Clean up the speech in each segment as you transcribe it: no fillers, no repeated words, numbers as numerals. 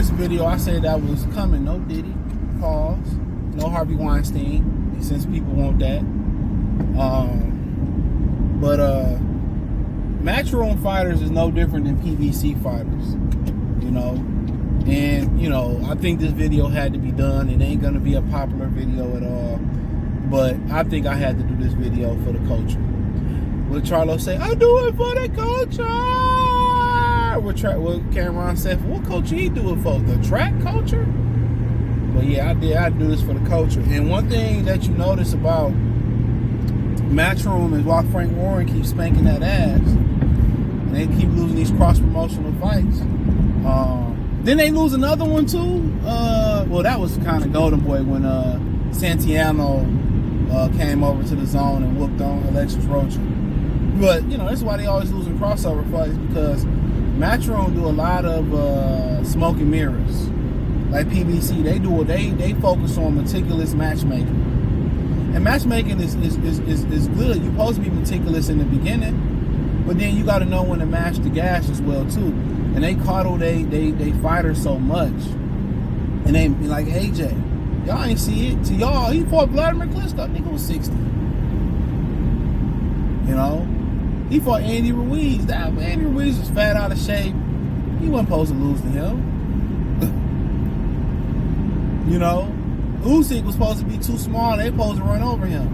This video, I said that was coming. No Diddy, pause. No Harvey Weinstein, since people want that. Matchroom fighters is no different than PBC fighters, you know. And, you know, I think this video had to be done. It ain't going to be a popular video at all. But I think I had to do this video for the culture. What Charlo say? I do it for the culture. What Cameron said, what culture he do it for? The track culture? But yeah, I do this for the culture. And one thing that you notice about Matchroom is while Frank Warren keeps spanking that ass, and they keep losing these cross-promotional fights. Then they lose another one too. Well, that was kind of golden boy when Santiano came over to the zone and whooped on Alexis Rocha. But you know, that's why they always losing crossover fights, because Matchroom do a lot of smoke and mirrors. Like PBC, they focus on meticulous matchmaking. And matchmaking is good. You're supposed to be meticulous in the beginning, but then you got to know when to match the gas as well too. And they coddle they fighters so much, and they be like AJ, y'all ain't see it. To y'all, he fought Vladimir Klitschko. Nigga was 60. You know, he fought Andy Ruiz. Andy Ruiz was fat, out of shape. He wasn't supposed to lose to him. You know, Usyk was supposed to be too small. They supposed to run over him.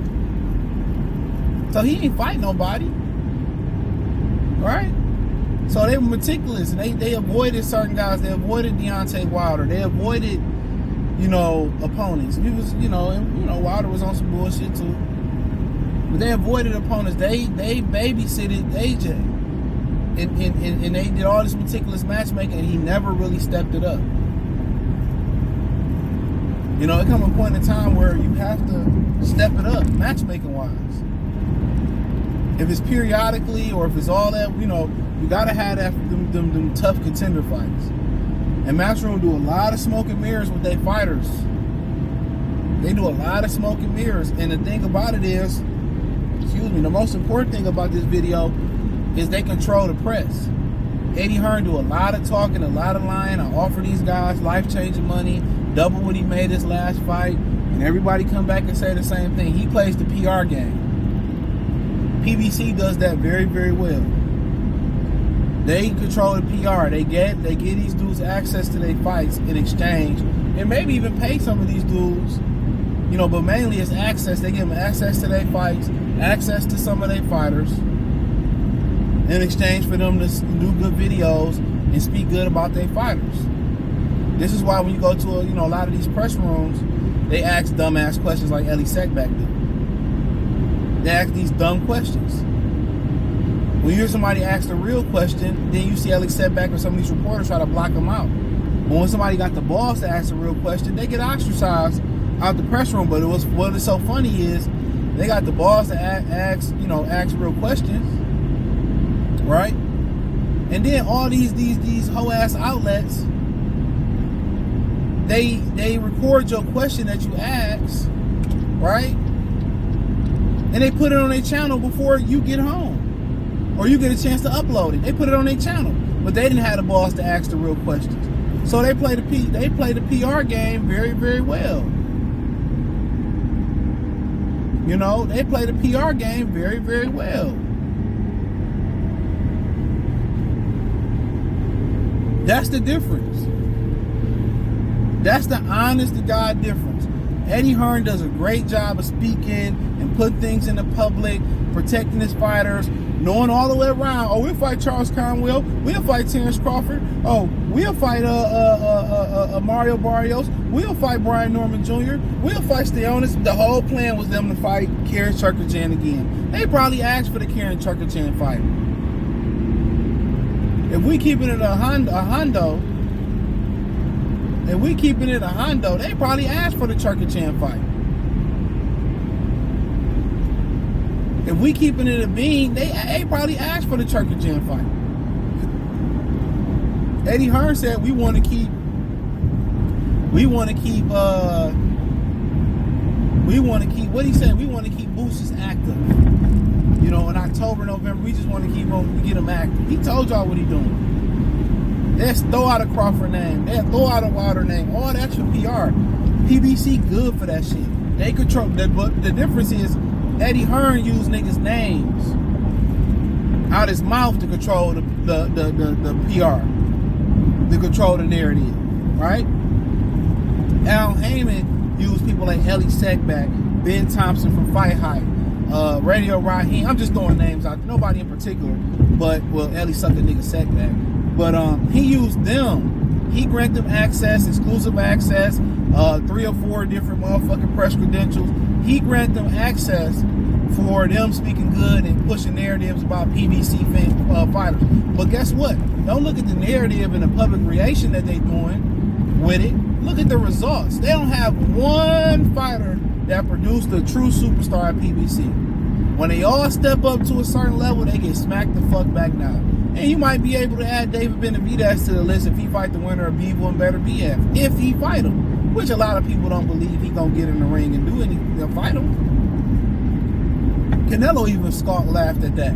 So he ain't fight nobody, right? So they were meticulous, and they avoided certain guys. They avoided Deontay Wilder. They avoided, you know, opponents. He was, you know, Wilder was on some bullshit too. But they avoided opponents. They babysitted AJ, and they did all this meticulous matchmaking, and he never really stepped it up. You know, it comes a point in time where you have to step it up, matchmaking wise. If it's periodically or if it's all that, you know, you gotta have that them tough contender fights. And Matchroom do a lot of smoke and mirrors with their fighters. They do a lot of smoke and mirrors. And the thing about it is, the most important thing about this video is they control the press. Eddie Hearn do a lot of talking, a lot of lying. I offer these guys life-changing money, double what he made his last fight, and everybody come back and say the same thing. He plays the PR game. PBC does that very, very well. They control the PR. They give these dudes access to their fights in exchange, and maybe even pay some of these dudes, you know, but mainly it's access. They give them access to their fights, access to some of their fighters, in exchange for them to do good videos and speak good about their fighters. This is why when you go to a lot of these press rooms, they ask dumbass questions like Ellie Seckback did. They ask these dumb questions. When you hear somebody ask the real question, then you see Ellie Seckback or some of these reporters try to block them out. But when somebody got the balls to ask the real question, they get ostracized out the press room. But what is so funny is they got the balls to ask real questions, right? And then all these whole ass outlets, they record your question that you ask, right? And they put it on their channel before you get home, or you get a chance to upload it. They put it on their channel, but they didn't have the balls to ask the real questions. So they play the PR game very, very well. You know, they play the PR game very, very well. That's the difference. That's the honest to God difference. Eddie Hearn does a great job of speaking and putting things in the public, protecting his fighters, knowing all the way around. Oh, we'll fight Charles Conwell. We'll fight Terrence Crawford. Oh, we'll fight Mario Barrios. We'll fight Brian Norman Jr. We'll fight Steonis. The whole plan was them to fight Karen Churkachan again. They probably asked for the Karen Churkachan fight. If we keeping it a hundo, they probably asked for the Churkachan fight. If we keeping it a bean, they probably asked for the Churkachan fight. Eddie Hearn said we want to keep what he said, we want to keep boosters active. You know, in October, November, we just want to get them active. He told y'all what he doing. Let's throw out a Crawford name. Let's throw out a Wilder name. All that's for PR. PBC good for that shit. They control that, but the difference is Eddie Hearn used niggas' names out his mouth to control the PR, to control the narrative, right? Al Heyman used people like Ellie Seckback, Ben Thompson from Fight Hype, Radio Raheem. I'm just throwing names out. Nobody in particular, but well, Ellie sucked a nigga Seckback. But he used them. He granted them access, exclusive access, 3 or 4 different motherfucking press credentials. He granted them access for them speaking good and pushing narratives about PBC fighters. But guess what? Don't look at the narrative and the public reaction that they doing with it. Look at the results. They don't have one fighter that produced a true superstar at PBC. When they all step up to a certain level, they get smacked the fuck back down. And you might be able to add David Benavidez to the list if he fight the winner of Bivol and Better BF. If he fight him. Which a lot of people don't believe he gonna get in the ring and do anything. They'll fight him. Canelo even laughed at that.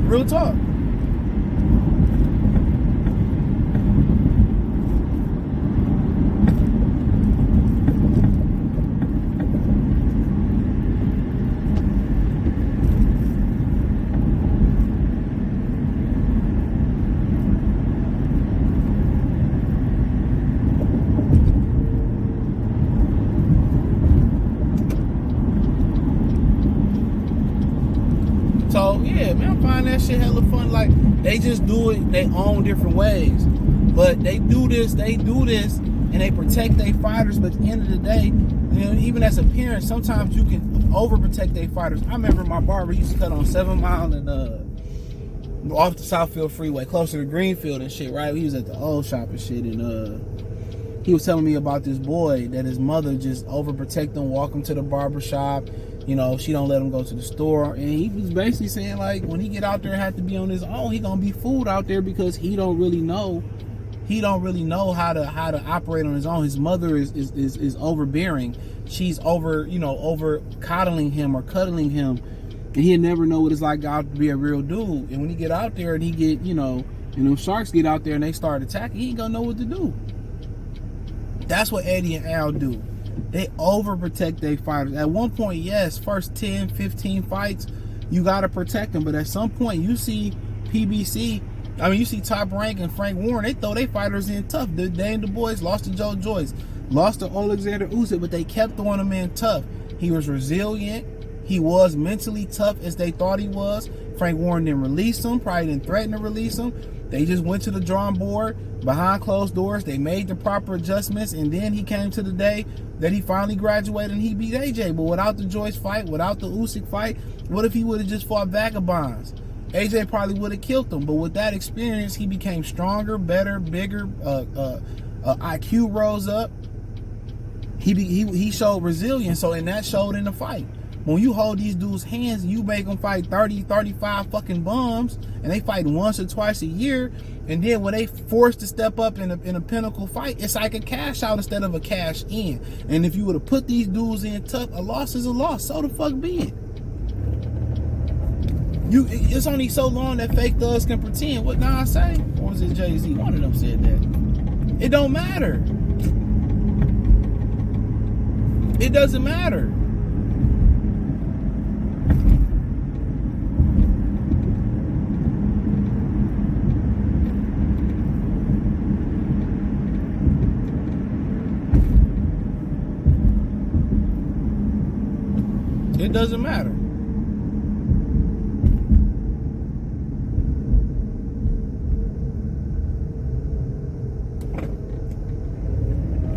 Real talk. So yeah, man, I find that shit hella fun. Like they just do it their own different ways, but they do this, and they protect their fighters. But at the end of the day, you know, even as a parent, sometimes you can overprotect their fighters. I remember my barber used to cut on 7 Mile and off the Southfield Freeway, closer to Greenfield and shit. Right, he was at the old shop and shit, and he was telling me about this boy that his mother just overprotect him, walk him to the barber shop. You know, she don't let him go to the store. And he was basically saying, like, when he get out there and have to be on his own, he gonna be fooled out there because he don't really know how to operate on his own. His mother is overbearing. She's over coddling him or cuddling him. And he'll never know what it's like out to be a real dude. And when he get out there and he get, and them sharks get out there and they start attacking, he ain't gonna know what to do. That's what Eddie and Al do. They overprotect their fighters. At one point, yes, first 10, 15 fights, you got to protect them. But at some point, you see PBC, you see Top Rank and Frank Warren, they throw their fighters in tough. They and the boys lost to Joe Joyce, lost to Alexander Usyk, but they kept throwing him in tough. He was resilient. He was mentally tough as they thought he was. Frank Warren didn't release him, probably didn't threaten to release him. They just went to the drawing board behind closed doors. They made the proper adjustments, and then he came to the day that he finally graduated and he beat AJ. But without the Joyce fight, without the Usyk fight, what if he would have just fought vagabonds? AJ probably would have killed him. But with that experience, he became stronger, better, bigger. IQ rose up. He showed resilience, so and that showed in the fight. When you hold these dudes' hands and you make them fight 30, 35 fucking bums, and they fight once or twice a year, and then when they forced to step up in a pinnacle fight, it's like a cash out instead of a cash in. And if you would have put these dudes in tough, a loss is a loss. So the fuck be it. It's only so long that fake thugs can pretend. What Nas say? Or was it Jay-Z? One of them said that. It don't matter. It doesn't matter. It doesn't matter.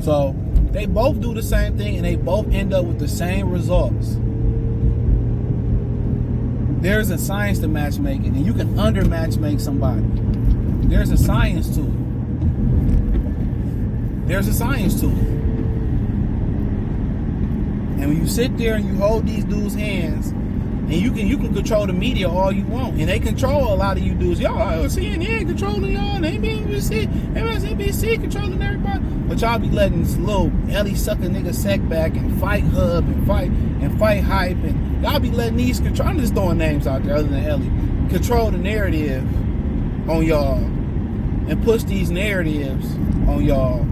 So they both do the same thing and they both end up with the same results. There's a science to matchmaking, and you can under matchmake somebody. There's a science to it. There's a science to it. And when you sit there and you hold these dudes' hands And you can control the media all you want, and they control a lot of you dudes. Y'all, CNN controlling y'all, and MSNBC controlling everybody. But y'all be letting this little Ellie suck a nigga sack back and fight Hub and fight Hype, and y'all be letting these control. I'm just throwing names out there other than Ellie. Control the narrative on y'all and push these narratives on y'all.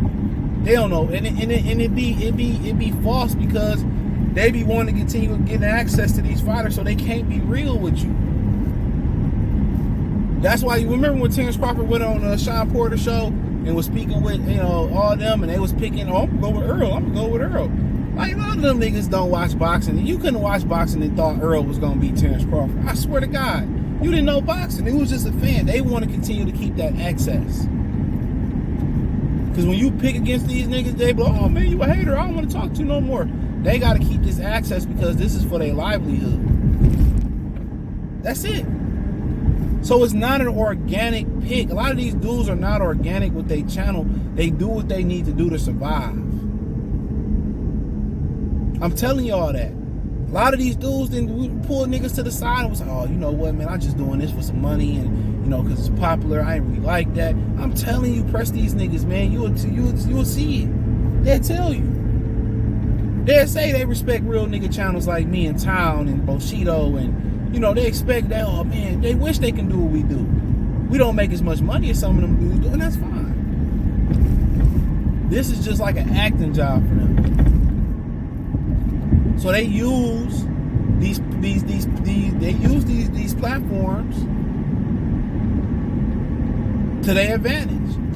They don't know, and it be false because they be wanting to continue getting access to these fighters, so they can't be real with you. That's why you remember when Terrence Crawford went on Sean Porter show and was speaking with all them, and they was picking. Oh, I'm gonna go with Earl. Like, a lot of them niggas don't watch boxing, and you couldn't watch boxing and thought Earl was gonna beat Terrence Crawford. I swear to God, you didn't know boxing. It was just a fan. They want to continue to keep that access. Because when you pick against these niggas, they be like, oh man, you a hater. I don't want to talk to you no more. They got to keep this access because this is for their livelihood. That's it. So it's not an organic pick. A lot of these dudes are not organic with their channel. They do what they need to do to survive. I'm telling y'all that. A lot of these dudes then pull niggas to the side and was like, oh, you know what, man, I'm just doing this for some money and, because it's popular. I ain't really like that. I'm telling you, press these niggas, man. You'll see it. They'll tell you. They'll say they respect real nigga channels like me and Town and Bushido, and they expect that. Oh man, they wish they can do what we do. We don't make as much money as some of them dudes do, and that's fine. This is just like an acting job for them. So they use these platforms to their advantage.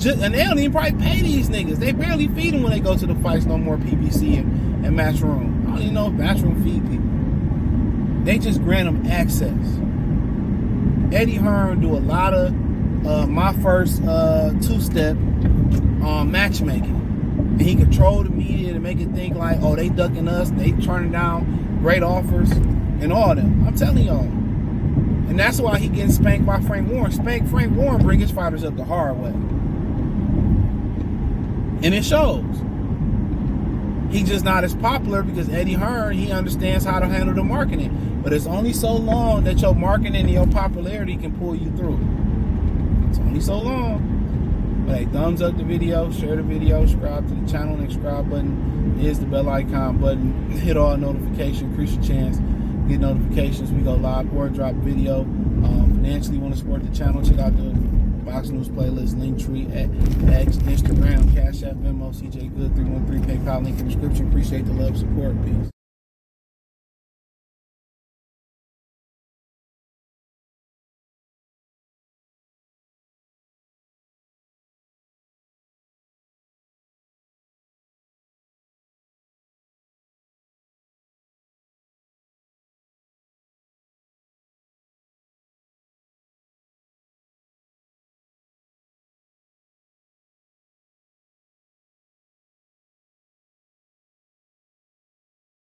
And they don't even probably pay these niggas. They barely feed them when they go to the fights no more. PBC and Matchroom. I don't even know if Matchroom feed people. They just grant them access. Eddie Hearn do a lot of my first two-step matchmaking. And he controlled the media to make it think like, oh, they ducking us, they turning down great offers and all that. I'm telling y'all. And that's why he getting spanked by Frank Warren. Frank Warren bring his fighters up the hard way. And it shows. He's just not as popular because Eddie Hearn, he understands how to handle the marketing. But it's only so long that your marketing and your popularity can pull you through. It's only so long. But hey, thumbs up the video, share the video, subscribe to the channel, and the subscribe button is the bell icon button. Hit all notifications, increase your chance. Get notifications. We go live or drop video. Financially want to support the channel, check out the Box News playlist, Linktree, X, Instagram, Cash App, Venmo, CJ Good 313, PayPal link in the description. Appreciate the love, support, peace.